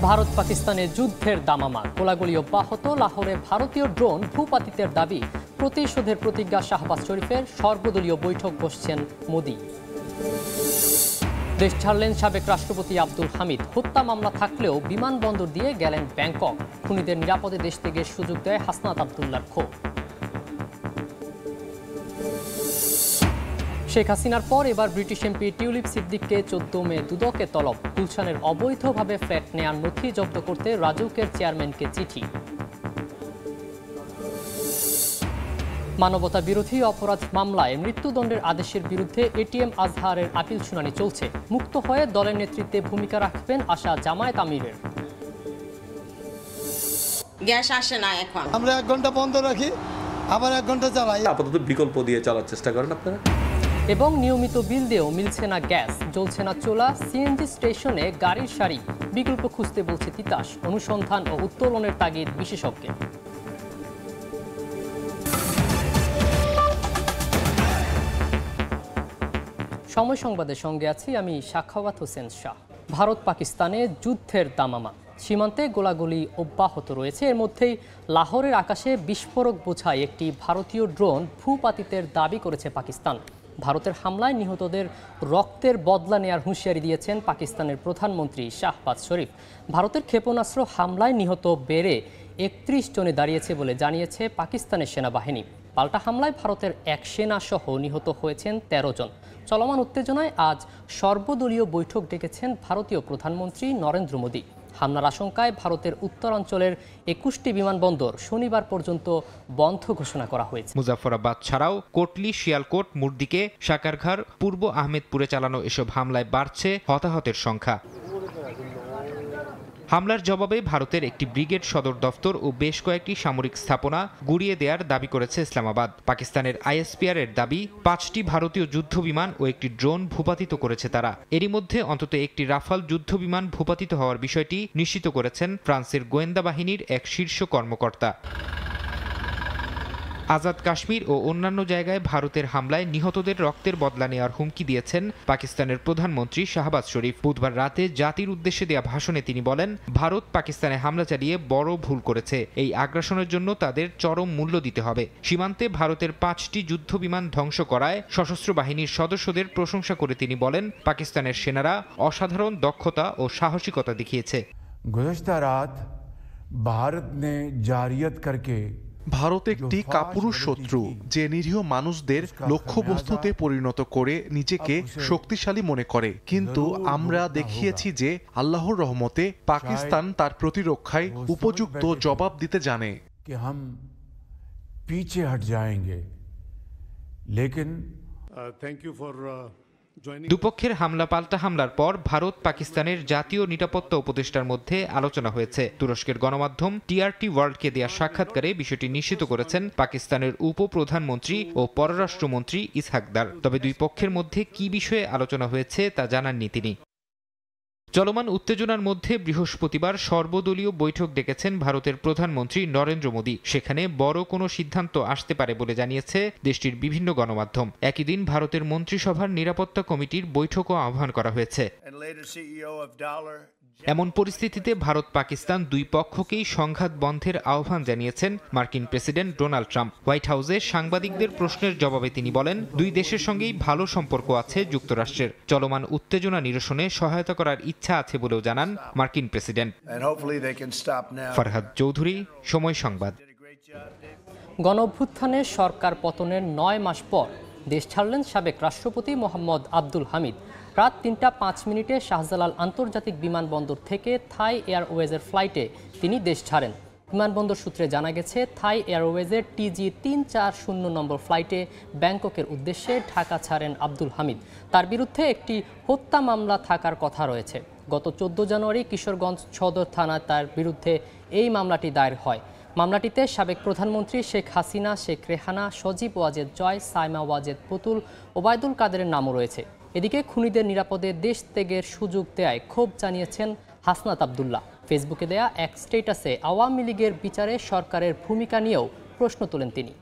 ভারত পাকিস্তানের যুদ্ধের দামামা, গোলাগুলি অব্যাহত। লাহোরে ভারতীয় ড্রোন ভূপাতিতের দাবি, প্রতিশোধের প্রতিজ্ঞা শাহবাজ শরীফের। সর্বদলীয় বৈঠক বসছেন মোদি। দেশ ছাড়লেন সাবেক রাষ্ট্রপতি আব্দুল হামিদ। হত্যা মামলা থাকলেও বিমানবন্দর দিয়ে গেলেন ব্যাংকক। খুনিদের নিরাপদে দেশ থেকে সুযোগ দেয় হাসনাত আবদুল্লার ক্ষোভ। শেখ হাসিনার পর এবার ব্রিটিশ এমপি টিউলিপ সিদ্দিককে 14 মে দুদকে তলব। গুলশানের অবৈধভাবে ফ্ল্যাট নেয়ার নথি জব্দ করতে রাজউকের চেয়ারম্যানকে চিঠি। মানবতা বিরোধী অপরাধ মামলায় মৃত্যুদণ্ডের আদেশের বিরুদ্ধে এটিএম আজহারের আপিল শুনানি চলছে। মুক্ত হয়ে দলের নেতৃত্বে ভূমিকা রাখবেন আশা জামায়াত আমিরের। গ্যাস আসে না এখন, আমরা 1 ঘন্টা বন্ধ রাখি, আবার 1 ঘন্টা চালাই। আপাতত বিকল্প দিয়ে চালার চেষ্টা করেন আপনারা। এবং নিয়মিত বিল দিয়েও মিলছে না গ্যাস, জ্বলছে না চুলা। সিএনজি স্টেশনে গাড়ির সারি, বিকল্প খুঁজতে বলছে তিতাস। অনুসন্ধান ও উত্তোলনের তাগিদ বিশেষজ্ঞের। সময় সংবাদের সঙ্গে আছি আমি সাখাওয়াত হোসেন শাহ। ভারত পাকিস্তানে যুদ্ধের দামামা, সীমান্তে গোলাগুলি অব্যাহত রয়েছে। এর মধ্যেই লাহোরের আকাশে বিস্ফোরক বোঝাই একটি ভারতীয় ড্রোন ভূপাতিতের দাবি করেছে পাকিস্তান। ভারতের হামলায় নিহতদের রক্তের বদলা নেয়ার হুঁশিয়ারি দিয়েছেন পাকিস্তানের প্রধানমন্ত্রী শাহবাজ শরীফ। ভারতের ক্ষেপণাস্ত্র হামলায় নিহত বেড়ে 31 জনে দাঁড়িয়েছে বলে জানিয়েছে পাকিস্তানের সেনাবাহিনী। পাল্টা হামলায় ভারতের এক সেনা সহ নিহত হয়েছেন 13 জন। চলমান উত্তেজনায় আজ সর্বদলীয় বৈঠক ডেকেছেন ভারতীয় প্রধানমন্ত্রী নরেন্দ্র মোদি। হামলার আশঙ্কায় ভারতের উত্তরাঞ্চলের 21টি বিমানবন্দর শনিবার পর্যন্ত বন্ধ ঘোষণা করা হয়েছে। মুজাফফরাবাদ ছাড়াও কোটলি, শিয়ালকোট, মুরদিকে, সাকারঘার, পূর্ব আহমেদপুরে চালানো এসব হামলায় বাড়ছে হতাহতের সংখ্যা। হামলার জবাবে ভারতের একটি ব্রিগেড সদর দফতর ও বেশ কয়েকটি সামরিক স্থাপনা গুড়িয়ে দেওয়ার দাবি করেছে ইসলামাবাদ। পাকিস্তানের আইএসপিআর এর দাবি 5টি ভারতীয় যুদ্ধবিমান ও একটি ড্রোন ভূপাতিত করেছে তারা। এরই মধ্যে অন্তত একটি রাফাল যুদ্ধবিমান ভূপাতিত হওয়ার বিষয়টি নিশ্চিত করেছেন ফ্রান্সের গোয়েন্দা বাহিনীর এক শীর্ষ কর্মকর্তা। আজাদ কাশ্মীর ও অন্যান্য জায়গায় ভারতের হামলায় নিহতদের রক্তের বদলা নেওয়ার হুমকি দিয়েছেন পাকিস্তানের প্রধানমন্ত্রী শাহবাজ শরীফ। বুধবার রাতে জাতির উদ্দেশ্যে দেয়া ভাষণে তিনি বলেন, ভারত পাকিস্তানে হামলা চালিয়ে বড় ভুল করেছে। এই আগ্রাসনের জন্য তাদের চরম মূল্য দিতে হবে। সীমান্তে ভারতের 5টি যুদ্ধবিমান ধ্বংস করায় সশস্ত্র বাহিনীর সদস্যদের প্রশংসা করে তিনি বলেন, পাকিস্তানের সেনারা অসাধারণ দক্ষতা ও সাহসিকতা দেখিয়েছে। গুযশতা রাত ভারত নে জারিয়াত করকে ভারত একটি কাপুরুষ শত্রু, যে নিরীহ মানুষদের লক্ষ্যবস্তুতে পরিণত করে নিজেকে শক্তিশালী মনে করে। কিন্তু আমরা দেখিয়েছি যে আল্লাহর রহমতে পাকিস্তান তার প্রতিরক্ষায় উপযুক্ত জবাব দিতে জানে। পিছে হট যায়েঙ্গে, লেকিন থ্যাংক ইউ ফর দুপক্ষের হামলা পাল্টা হামলার পর ভারত পাকিস্তানের জাতীয় নিরাপত্তা উপদেষ্টার মধ্যে আলোচনা হয়েছে। তুরস্কের গণমাধ্যম টিআরটি ওয়ার্ল্ডকে দেয়া সাক্ষাৎকারে বিষয়টি নিশ্চিত করেছেন পাকিস্তানের উপপ্রধানমন্ত্রী ও পররাষ্ট্রমন্ত্রী ইসহাকদার। তবে দুই পক্ষের মধ্যে কি বিষয়ে আলোচনা হয়েছে তা জানাননি তিনি। চলমান উত্তেজনার মধ্যে বৃহস্পতিবার সর্বদলীয় বৈঠক ডেকেছেন ভারতের প্রধানমন্ত্রী নরেন্দ্র মোদি। সেখানে বড় কোনো সিদ্ধান্ত আসতে পারে বলে জানিয়েছে দেশটির বিভিন্ন গণমাধ্যম। একই দিন ভারতের মন্ত্রিসভার নিরাপত্তা কমিটির বৈঠকও আহ্বান করা হয়েছে। এমন পরিস্থিতিতে ভারত পাকিস্তান দুই পক্ষকেই সংঘাত বন্ধের আহ্বান জানিয়েছেন মার্কিন প্রেসিডেন্ট ডোনাল্ড ট্রাম্প। হোয়াইট হাউসে সাংবাদিকদের প্রশ্নের জবাবে তিনি বলেন, দুই দেশের সঙ্গেই ভালো সম্পর্ক আছে যুক্তরাষ্ট্রের। চলমান উত্তেজনা নিরসনে সহায়তা করার ইচ্ছা আছে বলেও জানান মার্কিন প্রেসিডেন্ট। ফরহাদ চৌধুরী, সময় সংবাদ। গণঅভ্যুত্থানে সরকার পতনের 9 মাস পর দেশ ছাড়লেন সাবেক রাষ্ট্রপতি মোহাম্মদ আব্দুল হামিদ। রাত 3টা 5 মিনিটে শাহজালাল আন্তর্জাতিক বিমানবন্দর থেকে থাই এয়ারওয়েজের ফ্লাইটে তিনি দেশ ছাড়েন। বিমানবন্দর সূত্রে জানা গেছে, থাই এয়ারওয়েজের TG 340 নম্বর ফ্লাইটে ব্যাংককের উদ্দেশ্যে ঢাকা ছাড়েন আব্দুল হামিদ। তার বিরুদ্ধে একটি হত্যা মামলা থাকার কথা রয়েছে। গত 14 জানুয়ারি কিশোরগঞ্জ সদর থানায় তার বিরুদ্ধে এই মামলাটি দায়ের হয়। মামলাটিতে সাবেক প্রধানমন্ত্রী শেখ হাসিনা, শেখ রেহানা, সজীব ওয়াজেদ জয়, সাইমা ওয়াজেদ পুতুল, ওবায়দুল কাদেরের নামও রয়েছে। এদিকে খুনিদের নিরাপদে দেশ ত্যাগের সুযোগ দেয়ায় ক্ষোভ জানিয়েছেন হাসনাত আবদুল্লাহ। ফেসবুকে দেয়া এক স্ট্যাটাসে আওয়ামী লীগের বিচারে সরকারের ভূমিকা নিয়েও প্রশ্ন তোলেন তিনি।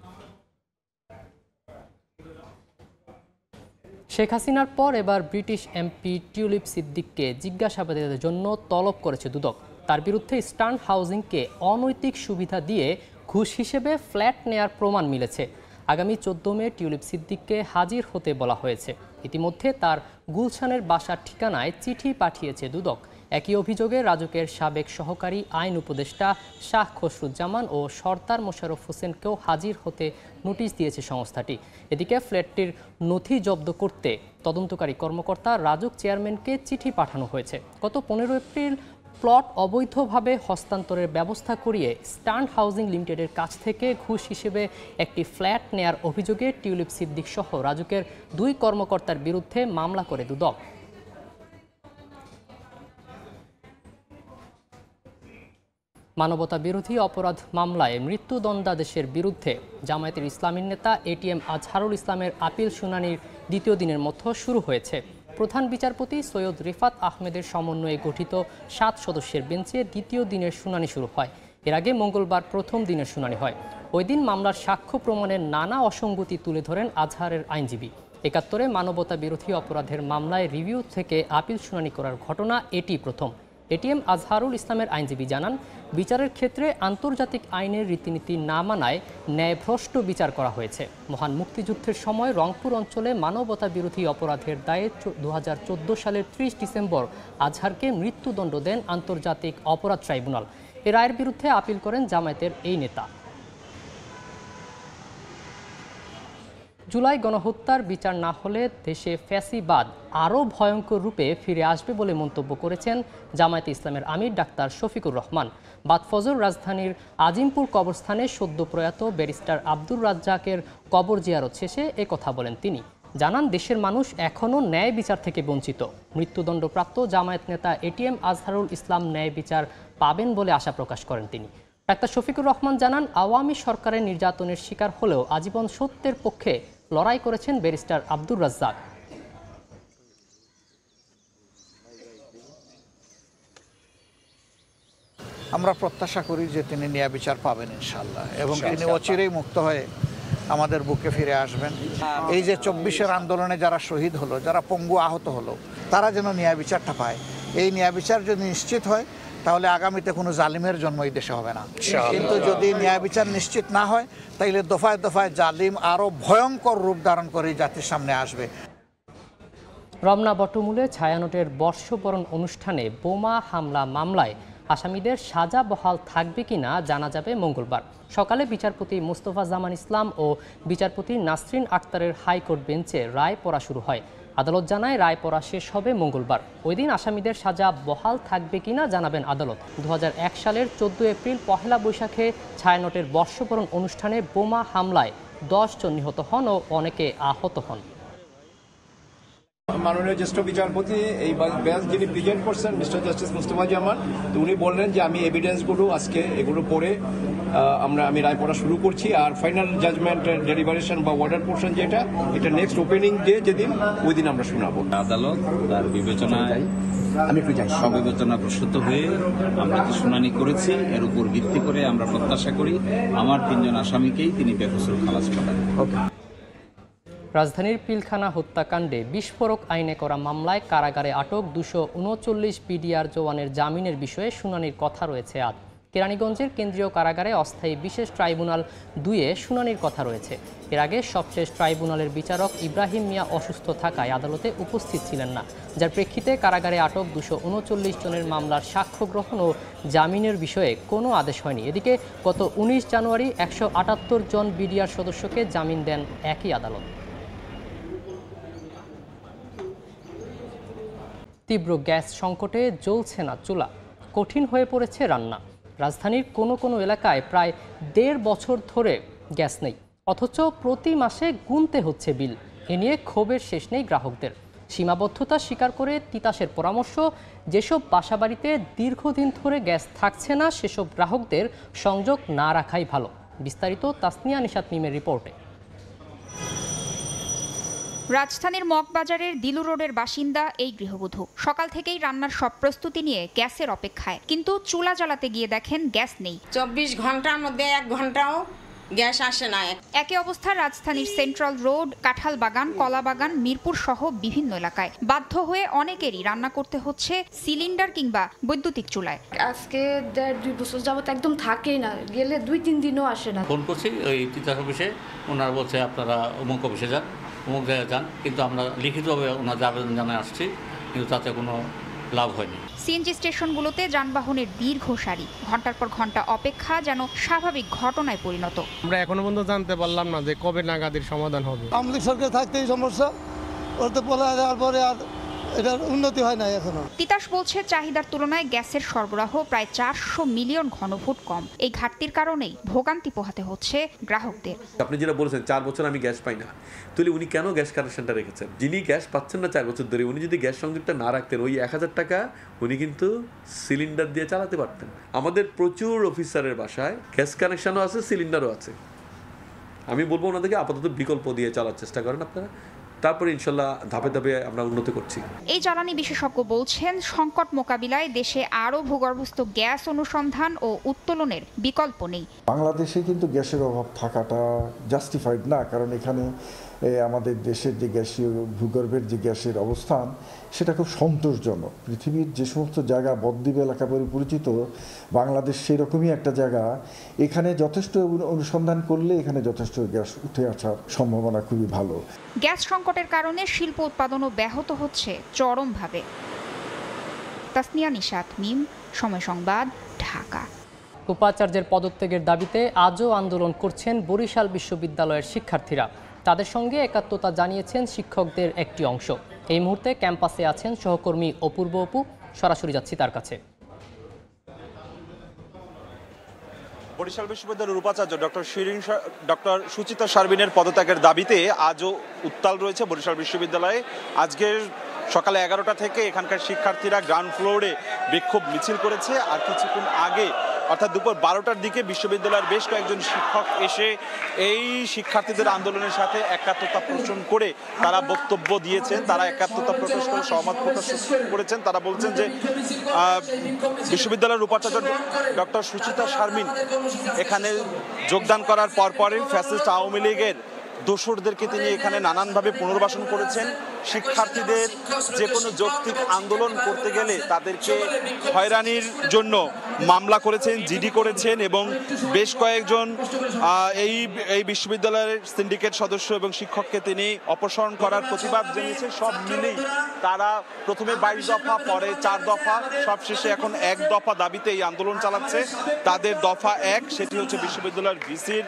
শেখ হাসিনার পর এবার ব্রিটিশ এমপি টিউলিপ সিদ্দিককে জিজ্ঞাসাবাদের জন্য তলব করেছে দুদক। তার বিরুদ্ধে স্টার্ন হাউজিংকে অনৈতিক সুবিধা দিয়ে ঘুষ হিসেবে ফ্ল্যাট নেয়ার প্রমাণ মিলেছে। আগামী 14 মে টিউলিপ সিদ্দিককে হাজির হতে বলা হয়েছে। ইতিমধ্যে তার গুলশানের বাসার ঠিকানায় চিঠি পাঠিয়েছে দুদক। একই অভিযোগে রাজুকের সাবেক সহকারী আইন উপদেষ্টা শাহ খসরুজ্জামান ও সরদার মোশাররফ হোসেনকেও হাজির হতে নোটিশ দিয়েছে সংস্থাটি। এদিকে ফ্ল্যাটটির নথি জব্দ করতে তদন্তকারী কর্মকর্তা রাজুক চেয়ারম্যানকে চিঠি পাঠানো হয়েছে। গত 15 এপ্রিল প্লট অবৈধভাবে হস্তান্তরের ব্যবস্থা করিয়ে স্টার্ন হাউজিং লিমিটেডের কাছ থেকে ঘুষ হিসেবে একটি ফ্ল্যাট নেয়ার অভিযোগে টিউলিপ সিদ্দিক সহ রাজুকের 2 কর্মকর্তার বিরুদ্ধে মামলা করে দুদক। মানবতা বিরোধী অপরাধ মামলায় মৃত্যুদণ্ডাদেশের বিরুদ্ধে জামায়াতের ইসলামীর নেতা এটিএম আজহারুল ইসলামের আপিল শুনানির দ্বিতীয় দিনের মধ্যে শুরু হয়েছে। প্রধান বিচারপতি সৈয়দ রিফাত আহমেদের সমন্বয়ে গঠিত 7 সদস্যের বেঞ্চে দ্বিতীয় দিনের শুনানি শুরু হয়। এর আগে মঙ্গলবার প্রথম দিনের শুনানি হয়। ওই দিন মামলার সাক্ষ্য প্রমাণের নানা অসঙ্গতি তুলে ধরেন আজহারের আইনজীবী। 71 মানবতা বিরোধী অপরাধের মামলায় রিভিউ থেকে আপিল শুনানি করার ঘটনা এটি প্রথম। এটিএম আজহারুল ইসলামের আইনজীবী জানান, বিচারের ক্ষেত্রে আন্তর্জাতিক আইনের রীতিনীতি না মানায় ন্যায়ভ্রষ্ট বিচার করা হয়েছে। মহান মুক্তিযুদ্ধের সময় রংপুর অঞ্চলে মানবতা বিরোধী অপরাধের দায়ে 2014 সালের 30 ডিসেম্বর আজহারকে মৃত্যুদণ্ড দেন আন্তর্জাতিক অপরাধ ট্রাইব্যুনাল। এ রায়ের বিরুদ্ধে আপিল করেন জামায়াতের এই নেতা। জুলাই গণহত্যার বিচার না হলে দেশে ফ্যাসিবাদ আরও ভয়ঙ্কর রূপে ফিরে আসবে বলে মন্তব্য করেছেন জামায়াতে ইসলামের আমির ডাক্তার শফিকুর রহমান। বাদ ফজর রাজধানীর আজিমপুর কবরস্থানে সদ্য প্রয়াত ব্যারিস্টার আব্দুর রাজ্জাকের কবর জিয়ারত শেষে একথা বলেন তিনি। জানান, দেশের মানুষ এখনও ন্যায় বিচার থেকে বঞ্চিত। মৃত্যুদণ্ডপ্রাপ্ত জামায়াত নেতা এটিএম আজহারুল ইসলাম ন্যায় বিচার পাবেন বলে আশা প্রকাশ করেন তিনি। ডাক্তার শফিকুর রহমান জানান, আওয়ামী সরকারের নির্যাতনের শিকার হলেও আজীবন সত্যের পক্ষে লড়াই করেছেন ব্যারিস্টার আব্দুর রাজ্জাক। আমরা প্রত্যাশা করি যে তিনি ন্যায় বিচার পাবেন ইনশাআল্লাহ, এবং তিনি অচিরেই মুক্ত হয়ে আমাদের বুকে ফিরে আসবেন। এই যে 24-এর আন্দোলনে যারা শহীদ হলো, যারা পঙ্গু আহত হলো, তারা যেন ন্যায় বিচারটা পায়। এই ন্যায় বিচার যদি নিশ্চিত হয় তাহলে আগামীতে কোনো জালিমের জন্ম এই দেশে হবে না। কিন্তু যদি ন্যায় বিচার নিশ্চিত না হয় তাহলে দফায় দফায় জালিম আরও ভয়ঙ্কর রূপ ধারণ করে জাতির সামনে আসবে। রমনা বটমূলে ছায়ানটের বর্ষবরণ অনুষ্ঠানে বোমা হামলা মামলায় আসামিদের সাজা বহাল থাকবে কিনা জানা যাবে মঙ্গলবার সকালে। বিচারপতি মোস্তফা জামান ইসলাম ও বিচারপতি নাসরিন আক্তারের হাইকোর্ট বেঞ্চে রায় পড়া শুরু হয়। আদালত জানায়, রায় পড়া শেষ হবে মঙ্গলবার। ওই দিন আসামিদের সাজা বহাল থাকবে কিনা জানাবেন আদালত। 2001 সালের 14 এপ্রিল পহেলা বৈশাখে ছায়ানটের বর্ষবরণ অনুষ্ঠানে বোমা হামলায় 10 জন নিহত হন ও অনেকে আহত হন। মাননীয় জ্যেষ্ঠ বিচারপতি এই বেঞ্চ যিনি প্রেজেন্ট করছেন মিস্টার জাস্টিস মুস্তফা জামান, তো উনি বললেন যে আমি এভিডেন্সগুলো আজকে এগুলো পড়ে আমি রায় পড়া শুরু করছি। আর ফাইনাল জাজমেন্ট ডেলিভারেশন বা ওয়ার্ডার পোর্শন যেটা, এটা নেক্সট ওপেনিং ডে যেদিন, ওই দিন আমরা শোনাবো। আদালত তার বিবেচনায় বিবেচনা প্রসূত হয়ে আমরা যে শুনানি করেছি এর উপর ভিত্তি করে আমরা প্রত্যাশা করি আমার 3 জন আসামিকেই তিনি বেকসুর খালাস পাবেন। রাজধানীর পিলখানা হত্যাকাণ্ডে বিস্ফোরক আইনে করা মামলায় কারাগারে আটক 239 বিডিআর জওয়ানের জামিনের বিষয়ে শুনানির কথা রয়েছে আজ। কেরানীগঞ্জের কেন্দ্রীয় কারাগারে অস্থায়ী বিশেষ ট্রাইব্যুনাল 2-এ শুনানির কথা রয়েছে। এর আগে সবশেষ ট্রাইব্যুনালের বিচারক ইব্রাহিম মিয়া অসুস্থ থাকায় আদালতে উপস্থিত ছিলেন না, যার প্রেক্ষিতে কারাগারে আটক 239 জনের মামলার সাক্ষ্য গ্রহণ ও জামিনের বিষয়ে কোনো আদেশ হয়নি। এদিকে গত 19 জানুয়ারি 178 জন বিডিআর সদস্যকে জামিন দেন একই আদালত। তীব্র গ্যাস সংকটে জ্বলছে না চুলা, কঠিন হয়ে পড়েছে রান্না। রাজধানীর কোনো এলাকায় প্রায় 1.5 বছর ধরে গ্যাস নেই, অথচ প্রতি মাসে গুনতে হচ্ছে বিল। এ নিয়ে ক্ষোভের শেষ নেই গ্রাহকদের। সীমাবদ্ধতা স্বীকার করে তিতাসের পরামর্শ, যেসব বাসাবাড়িতে দীর্ঘদিন ধরে গ্যাস থাকছে না সেসব গ্রাহকদের সংযোগ না রাখাই ভালো। বিস্তারিত তাসনিয়া নিশাত মিমের রিপোর্টে। রাজধানীর মগবাজারের দিলু রোডের বাসিন্দা এই গৃহবধূ সকাল থেকেই রান্নার সব প্রস্তুতি নিয়ে গ্যাসের অপেক্ষায়, কিন্তু চুলা জ্বালাতে গিয়ে দেখেন গ্যাস নেই। 24 ঘন্টার মধ্যে 1 ঘন্টাও গ্যাস আসে না। একই অবস্থা রাজধানীর সেন্ট্রাল রোড, কাঁঠালবাগান, কলাবাগান, মিরপুর সহ বিভিন্ন এলাকায়। বাধ্য হয়ে অনেকেরই রান্না করতে হচ্ছে সিলিন্ডার কিংবা বৈদ্যুতিক চুলায়। আজকে 1.5-2 বছর যাবত একদম থাকেই না, গেলে 2-3 দিনও আসে না। ফোন করছি ওই তিতাস অফিসে, ওনারা বলছে আপনারা অমুক অফিসে যান, অমুক জায়গায় যান, কিন্তু আমরা লিখিতভাবে ওনাদের আবেদন জানায় আসছি, কিন্তু তাতে কোনো লাভ হয়নি। সিএনজি স্টেশনগুলোতে যানবাহনের দীর্ঘ সারি, ঘন্টার পর ঘন্টা অপেক্ষা যেন স্বাভাবিক ঘটনায় পরিণত। আমরা এখনো পর্যন্ত জানতে পারলাম না যে কবে নাগাদের সমাধান হবে। আমলি সরকার থাকতেই সমস্যা, ওতে বলা যাওয়ার পরে আর এটার উন্নতি হয় না এখনো। তিতাস বলছে চাহিদার তুলনায় গ্যাসের সরবরাহ প্রায় 400 মিলিয়ন ঘনফুট কম। এই ঘাটতির কারণেই ভোগান্তি পোহাতে হচ্ছে গ্রাহকদের। আপনি যেটা বলেছেন 4 বছর আমি গ্যাস পাই না, তাহলে উনি কেন গ্যাস কানেকশনটা রেখেছেন? যিনি গ্যাস পাচ্ছেন না 4 বছর ধরে, উনি যদি গ্যাস সংযোগটা না রাখতেন, ওই 1000 টাকা উনি কিন্তু সিলিন্ডার দিয়ে চালাতে পারতেন। আমাদের প্রচুর অফিসারের বাসায় গ্যাস কানেকশনও আছে, সিলিন্ডারও আছে। আমি বলবো ওনাদেরকে আপাতত বিকল্প দিয়ে চালার চেষ্টা করেন আপনারা, তারপরে ইনশাল্লাহ ধাপে ধাপে আমরা উন্নতি করছি। এই জ্বালানি বিশেষজ্ঞ বলছেন, সংকট মোকাবিলায় দেশে আরও ভূগর্ভস্থ গ্যাস অনুসন্ধান ও উত্তোলনের বিকল্প নেই। বাংলাদেশে কিন্তু গ্যাসের অভাব থাকাটা জাস্টিফাইড না, কারণ এখানে আমাদের দেশের যে গ্যাসীয় ভূগর্ভের যে গ্যাসের অবস্থান সেটা খুব সন্তোষজনক। পৃথিবীর যে সমস্ত জায়গা বদ্বীপ এলাকা বলে পরিচিত, বাংলাদেশ সেরকমই একটা জায়গা। এখানে যথেষ্ট অনুসন্ধান করলে এখানে যথেষ্ট গ্যাস উঠে আসার সম্ভাবনা খুবই ভালো। গ্যাস সংকটের কারণে শিল্প উৎপাদনও ব্যাহত হচ্ছে চরমভাবে। তাসনিয়া নিশাত, মিম, সময় সংবাদ, ঢাকা। উপাচার্যের পদত্যাগের দাবিতে আজও আন্দোলন করছেন বরিশাল বিশ্ববিদ্যালয়ের শিক্ষার্থীরা। তাদের সঙ্গে একাত্মতা জানিয়েছেন শিক্ষকদের একটি অংশ। এই মুহূর্তে ক্যাম্পাসে আছেন সহকর্মী অপূর্ব অপু, সরাসরি যাচ্ছি তার কাছে। বরিশাল বিশ্ববিদ্যালয়ের উপাচার্য ডক্টর সুচিতা শারমিনের পদত্যাগের দাবিতে আজও উত্তাল রয়েছে বরিশাল বিশ্ববিদ্যালয়ে। আজকের সকালে 11টা থেকে এখানকার শিক্ষার্থীরা গ্রাউন্ড ফ্লোরে বিক্ষোভ মিছিল করেছে। আর কিছুক্ষণ আগে অর্থাৎ দুপুর 12টার দিকে বিশ্ববিদ্যালয়ের বেশ কয়েকজন শিক্ষক এসে এই শিক্ষার্থীদের আন্দোলনের সাথে একাত্মতা পোষণ করে তারা বক্তব্য দিয়েছেন। তারা একাত্মতা প্রকাশ করে সহমত প্রকাশ করেছেন। তারা বলছেন যে বিশ্ববিদ্যালয়ের উপাচার্য ডক্টর সুচিতা শারমিন এখানে যোগদান করার পরপরই ফ্যাসিস্ট আওয়ামী লীগের দোসরদেরকে তিনি এখানে নানানভাবে পুনর্বাসন করেছেন। শিক্ষার্থীদের যে কোনো যৌক্তিক আন্দোলন করতে গেলে তাদেরকে হয়রানির জন্য মামলা করেছেন, জিডি করেছেন এবং বেশ কয়েকজন এই বিশ্ববিদ্যালয়ের সিন্ডিকেট সদস্য এবং শিক্ষককে তিনি অপসারণ করার প্রতিবাদ জানিয়েছেন। সব মিলেই তারা প্রথমে 22 দফা, পরে 4 দফা, সবশেষে এখন 1 দফা দাবিতে এই আন্দোলন চালাচ্ছে। তাদের দফা 1, সেটি হচ্ছে বিশ্ববিদ্যালয়ের ভিসির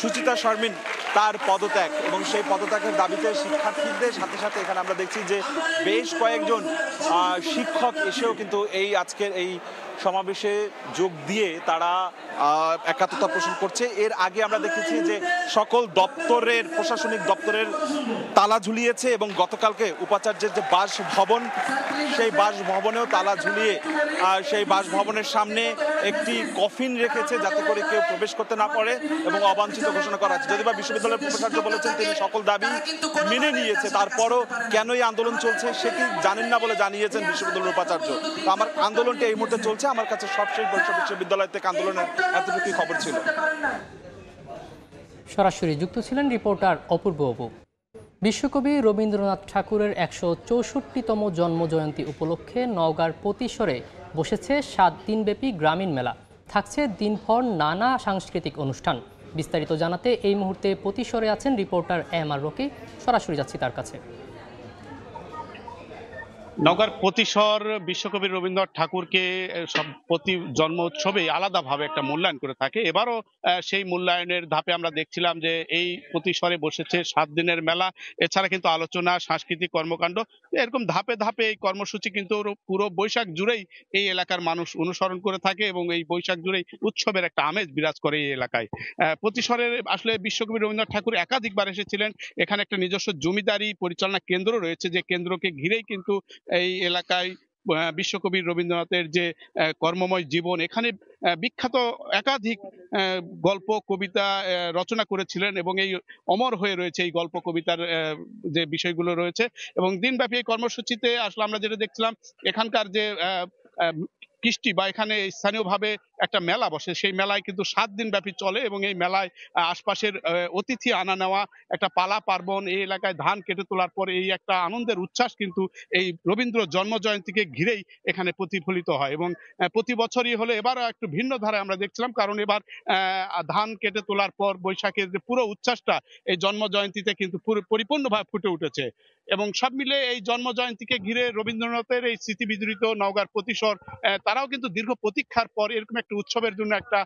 সুচিতা শারমিন তার পদত্যাগ, এবং সেই পদত্যাগের দাবিতে শিক্ষার্থীদের সাথে সাথে এখানে আমরা দেখছি যে বেশ কয়েকজন শিক্ষক এসেও কিন্তু এই আজকের এই সমাবেশে যোগ দিয়ে তারা একাত্মতা পোষণ করছে। এর আগে আমরা দেখেছি যে সকল দপ্তরের, প্রশাসনিক দপ্তরের তালা ঝুলিয়েছে এবং গতকালকে উপাচার্যের যে বাসভবন, সেই বাসভবনেও তালা ঝুলিয়ে সেই বাসভবনের সামনে একটি কফিন রেখেছে যাতে করে কেউ প্রবেশ করতে না পারে এবং অবাঞ্ছিত ঘোষণা করা হচ্ছে। যদিও বিশ্ববিদ্যালয়ের উপাচার্য বলেছেন তিনি সকল দাবি মেনে নিয়েছে, তারপরও কেন এই আন্দোলন চলছে সেটি জানেন না বলে জানিয়েছেন বিশ্ববিদ্যালয়ের উপাচার্য। তো আমার আন্দোলনটি এই মুহূর্তে চলছে। আমার কাছে সবশেষ বরিশাল বিশ্ববিদ্যালয় থেকে আন্দোলনের এতটুকুই খবর ছিল। সরাসরি যুক্ত ছিলেন রিপোর্টার অপূর্ব অপু। বিশ্বকবি রবীন্দ্রনাথ ঠাকুরের 164তম জন্মজয়ন্তী উপলক্ষে নওগাঁর পতিশ্বরে বসেছে 7 দিনব্যাপী গ্রামীণ মেলা। থাকছে দিনভর নানা সাংস্কৃতিক অনুষ্ঠান। বিস্তারিত জানাতে এই মুহূর্তে পতিশ্বরে আছেন রিপোর্টার এমআর রকি, সরাসরি যাচ্ছি তার কাছে। নওগাঁর পতিশ্বর বিশ্বকবি রবীন্দ্রনাথ ঠাকুরকে প্রতি জন্ম উৎসবে আলাদাভাবে একটা মূল্যায়ন করে থাকে। এবারও সেই মূল্যায়নের ধাপে আমরা দেখছিলাম যে এই পতিশ্বরে বসেছে 7 দিনের মেলা। এছাড়া কিন্তু আলোচনা, সাংস্কৃতিক কর্মকাণ্ড, এরকম ধাপে ধাপে এই কর্মসূচি কিন্তু পুরো বৈশাখ জুড়েই এই এলাকার মানুষ অনুসরণ করে থাকে এবং এই বৈশাখ জুড়েই উৎসবের একটা আমেজ বিরাজ করে এই এলাকায়। পতিশ্বরের আসলে বিশ্বকবি রবীন্দ্রনাথ ঠাকুর একাধিকবার এসেছিলেন। এখানে একটা নিজস্ব জমিদারি পরিচালনা কেন্দ্র রয়েছে, যে কেন্দ্রকে ঘিরেই কিন্তু এই এলাকায় বিশ্বকবি রবীন্দ্রনাথের যে কর্মময় জীবন, এখানে বিখ্যাত একাধিক গল্প কবিতা রচনা করেছিলেন এবং এই অমর হয়ে রয়েছে এই গল্প কবিতার যে বিষয়গুলো রয়েছে। এবং দিনব্যাপী এই কর্মসূচিতে আসলে আমরা যেটা দেখছিলাম, এখানকার যে কৃষ্টি বা এখানে স্থানীয়ভাবে একটা মেলা বসে, সেই মেলায় কিন্তু 7 দিন ব্যাপী চলে এবং এই মেলায় আশপাশের অতিথি আনা নেওয়া একটা পালা পার্বণ, এই এলাকায় ধান কেটে তোলার পর এই একটা আনন্দের উচ্ছ্বাস কিন্তু এই রবীন্দ্র জন্মজয়ন্তীকে ঘিরেই এখানে প্রতিফলিত হয়। এবং প্রতি বছরই হলে এবারও একটু ভিন্ন ধারায় আমরা দেখছিলাম, কারণ এবার ধান কেটে তোলার পর বৈশাখের যে পুরো উচ্ছ্বাসটা এই জন্মজয়ন্তীতে কিন্তু পরিপূর্ণভাবে ফুটে উঠেছে। এবং সব মিলে এই জন্মজয়ন্তীকে ঘিরে রবীন্দ্রনাথের এই স্মৃতি বিজড়িত নওগাঁর প্রতিশর, তারাও কিন্তু দীর্ঘ প্রতীক্ষার পর এরকম একটা উৎসবের জন্য একটা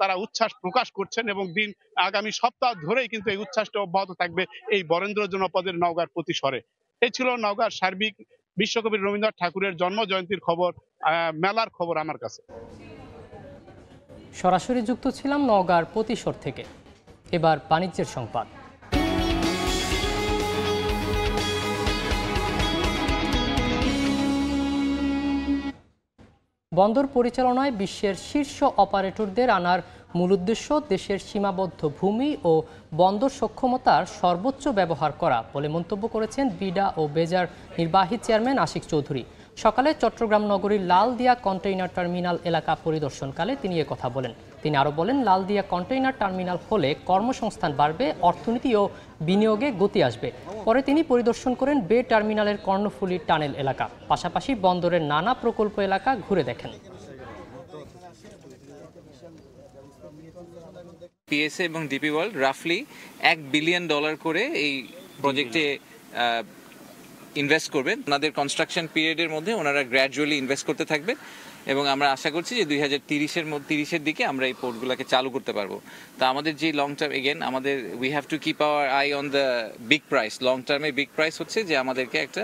তারা উচ্ছ্বাস প্রকাশ করছেন এবং আগামী সপ্তাহ ধরেই কিন্তু এই উচ্ছ্বাসটা অব্যাহত থাকবে এই বরেন্দ্র জনপদের নওগাঁর প্রতিশরে। এই ছিল নওগাঁর সার্বিক বিশ্বকবি রবীন্দ্রনাথ ঠাকুরের জন্মজয়ন্তীর খবর, মেলার খবর আমার কাছে। সরাসরি যুক্ত ছিলাম নওগাঁর প্রতিশর থেকে। এবার বাণিজ্যের সংবাদ। বন্দর পরিচালনায় বিশ্বের শীর্ষ অপারেটরদের আনার মূল উদ্দেশ্য দেশের সীমাবদ্ধ ভূমি ও বন্দর সক্ষমতার সর্বোচ্চ ব্যবহার করা বলে মন্তব্য করেছেন বিডা ও বেজার নির্বাহী চেয়ারম্যান আশিক চৌধুরী। সকালে চট্টগ্রাম নগরীর লালদিয়া কন্টেইনার টার্মিনাল এলাকা পরিদর্শনকালে তিনি কথা বলেন। তিনি আরও বলেন, লালদিয়া কন্টেইনার টার্মিনাল হলে কর্মসংস্থান বাড়বে, অর্থনীতি ও বিনিয়োগে গতি আসবে। পরে তিনি পরিদর্শন করেন বে টার্মিনালের কর্ণফুলী টানেল এলাকা, পাশাপাশি বন্দরের নানা প্রকল্প এলাকা ঘুরে দেখেন। পিএসএ এবং ডিপি ওয়ার্ল্ড রাফলি $1 বিলিয়ন করে এই প্রজেক্টে ইনভেস্ট করবেন। ওনাদের কনস্ট্রাকশন পিরিয়ডের মধ্যে ওনারা গ্র্যাজুয়ালি ইনভেস্ট করতে থাকবেন এবং আমরা আশা করছি যে 2030-এর দিকে আমরা এই পোর্টগুলোকে চালু করতে পারবো। তা আমাদের যে লং টার্ম, এগেন আমাদের we have to keep our I on the big price. Long টার্মে বিগ প্রাইস হচ্ছে যে আমাদেরকে একটা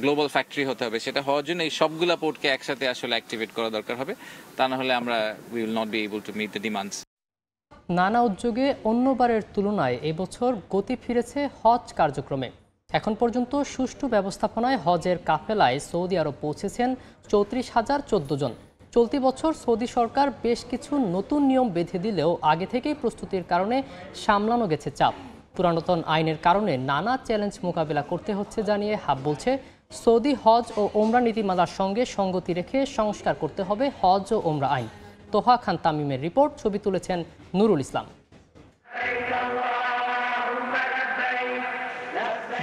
গ্লোবাল ফ্যাক্টরি হতে হবে। সেটা হওয়ার জন্য এই সবগুলা পোর্টকে একসাথে আসলে অ্যাক্টিভেট করা দরকার হবে, তা না হলে আমরা we will not be able to meet the demands. নানা উদ্যোগে অন্যবারের তুলনায় এবছর গতি ফিরেছে হজ কার্যক্রমে। এখন পর্যন্ত সুষ্ঠু ব্যবস্থাপনায় হজের কাফেলায় সৌদি আরব পৌঁছেছেন 34,014 জন। চলতি বছর সৌদি সরকার বেশ কিছু নতুন নিয়ম বেঁধে দিলেও আগে থেকেই প্রস্তুতির কারণে সামলানো গেছে চাপ। পুরাতন আইনের কারণে নানা চ্যালেঞ্জ মোকাবেলা করতে হচ্ছে জানিয়ে হাব বলছে, সৌদি হজ ও ওমরা নীতিমালার সঙ্গে সঙ্গতি রেখে সংস্কার করতে হবে হজ ও ওমরা আইন। তোহা খান তামিমের রিপোর্ট, ছবি তুলেছেন নুরুল ইসলাম।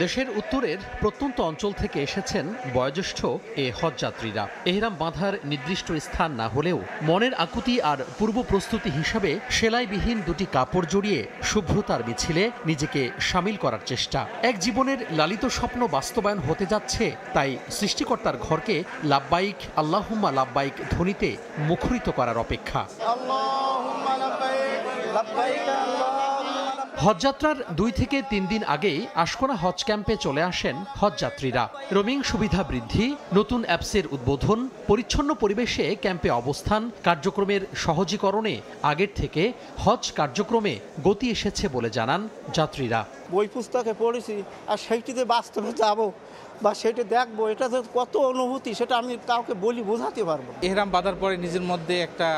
দেশের উত্তরের প্রত্যন্ত অঞ্চল থেকে এসেছেন বয়োজ্যেষ্ঠ এ হজযাত্রীরা। এহরাম বাঁধার নির্দিষ্ট স্থান না হলেও মনের আকুতি আর পূর্ব প্রস্তুতি হিসাবে সেলাইবিহীন দুটি কাপড় জড়িয়ে শুভ্রতার মিছিলে নিজেকে সামিল করার চেষ্টা। এক জীবনের লালিত স্বপ্ন বাস্তবায়ন হতে যাচ্ছে, তাই সৃষ্টিকর্তার ঘরকে লাব্বাইক আল্লাহুম্মা লাব্বাইক ধ্বনিতে মুখরিত করার অপেক্ষা। হজযাত্রার 2 থেকে 3 দিন আগেই আশকোনা হজ ক্যাম্পে চলে আসেন হজযাত্রীরা। রোমিং সুবিধা বৃদ্ধি, নতুন অ্যাপসের উদ্বোধন, পরিচ্ছন্ন পরিবেশে ক্যাম্পে অবস্থান, কার্যক্রমের সহজীকরণে আগের থেকে হজ কার্যক্রমে গতি এসেছে বলে জানান যাত্রীরা। বই পুস্তকে পড়েছি আর সেইটিতে বাস্তবে যাব বা সেটা দেখবো, এটা যে কত অনুভূতি সেটা আমি কাউকে বোঝাতে পারবো। এহরাম বাঁধার পরে নিজের মধ্যে একটা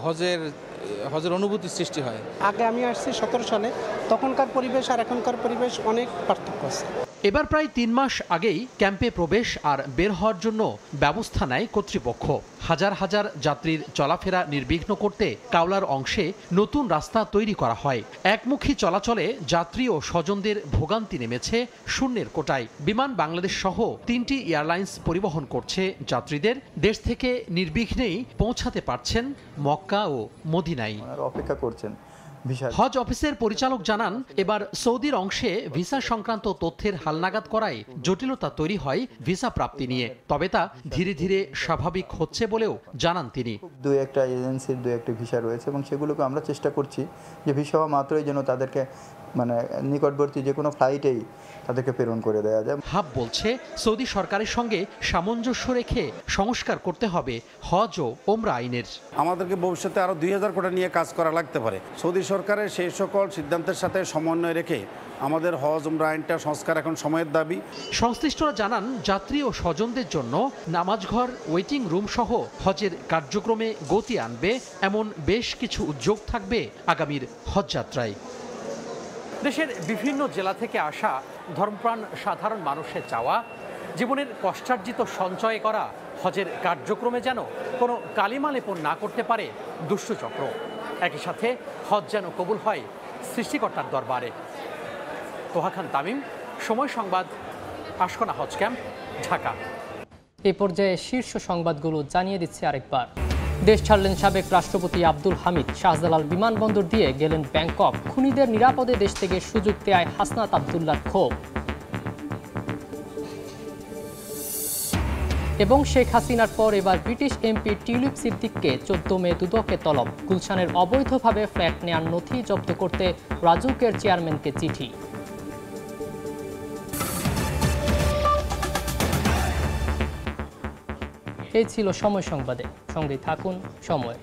হজের অনুভূতি সৃষ্টি হয়। আগে আমি আসছি 17 সালে, তখনকার পরিবেশ আর এখনকার পরিবেশ অনেক পার্থক্য আছে। এবার প্রায় 3 মাস আগেই ক্যাম্পে প্রবেশ আর বের হওয়ার জন্য ব্যবস্থা নেয় কর্তৃপক্ষ। হাজার হাজার যাত্রীর চলাফেরা নির্বিঘ্ন করতে কাওলার অংশে নতুন রাস্তা তৈরি করা হয়। একমুখী চলাচলে যাত্রী ও স্বজনদের ভোগান্তি নেমেছে শূন্যের কোটায়। বিমান বাংলাদেশ সহ 3টি এয়ারলাইন্স পরিবহন করছে যাত্রীদের। দেশ থেকে নির্বিঘ্নেই পৌঁছাতে পারছেন মক্কা ও মদিনায়। অপেক্ষা করছেন। হজ অফিসের পরিচালক জানান, এবার সৌদির অংশে ভিসা সংক্রান্ত তথ্যের হালনাগাদ করায় জটিলতা তৈরি হয় ভিসা প্রাপ্তি নিয়ে। তবে তা ধীরে ধীরে স্বাভাবিক হচ্ছে বলেও জানান তিনি। 2-1টা এজেন্সির 2-1টা ভিসা রয়েছে এবং সেগুলোকে আমরা চেষ্টা করছি যে ভিসা হওয়া মাত্রই যেন তাদেরকে নিকটবর্তী যে কোনো ফ্লাইটেই তাদেরকে প্রেরণ করে দেওয়া যায়। হাব বলছে, সৌদি সরকারের সঙ্গে সামঞ্জস্য রেখে সংস্কার করতে হবে হজ ও ওমরা আইনের। আমাদেরকে ভবিষ্যতে আরও 2000 কোটি নিয়ে কাজ করা লাগতে পারে। সৌদি সরকারের সেই সকল সিদ্ধান্তের সাথে সমন্বয় রেখে আমাদের হজ ওমরা আইনটা সংস্কার এখন সময়ের দাবি। সংশ্লিষ্টরা জানান, যাত্রী ও স্বজনদের জন্য নামাজঘর, ওয়েটিং রুম সহ হজের কার্যক্রমে গতি আনবে এমন বেশ কিছু উদ্যোগ থাকবে আগামীর হজযাত্রায়। দেশের বিভিন্ন জেলা থেকে আসা ধর্মপ্রাণ সাধারণ মানুষের চাওয়া, জীবনের কষ্টার্জিত সঞ্চয় করা হজের কার্যক্রমে যেন কোনো কালিমা লেপন না করতে পারে দুষ্ট চক্র। একই সাথে হজ যেন কবুল হয় সৃষ্টিকর্তার দরবারে। তোহা খান তামিম, সময় সংবাদ, আশকোনা হজ ক্যাম্প, ঢাকা। এই পর্যায়ে শীর্ষ সংবাদগুলো জানিয়ে দিচ্ছে আরেকবার। দেশ ছাড়লেন সাবেক রাষ্ট্রপতি আব্দুল হামিদ। শাহজালাল বিমানবন্দর দিয়ে গেলেন ব্যাংকক। খুনিদের নিরাপদে দেশ থেকে সুযোগ দেয় হাসনাত আবদুল্লাহর ক্ষোভ। এবং শেখ হাসিনার পর এবার ব্রিটিশ এমপি টিউলিপ সিদ্দিককে 14 মে দুদকে তলব। গুলশানের অবৈধভাবে ফ্ল্যাট নেয়ার নথি জব্দ করতে রাজুকের চেয়ারম্যানকে চিঠি। এই ছিল সময় সংবাদে, সঙ্গে থাকুন সময়।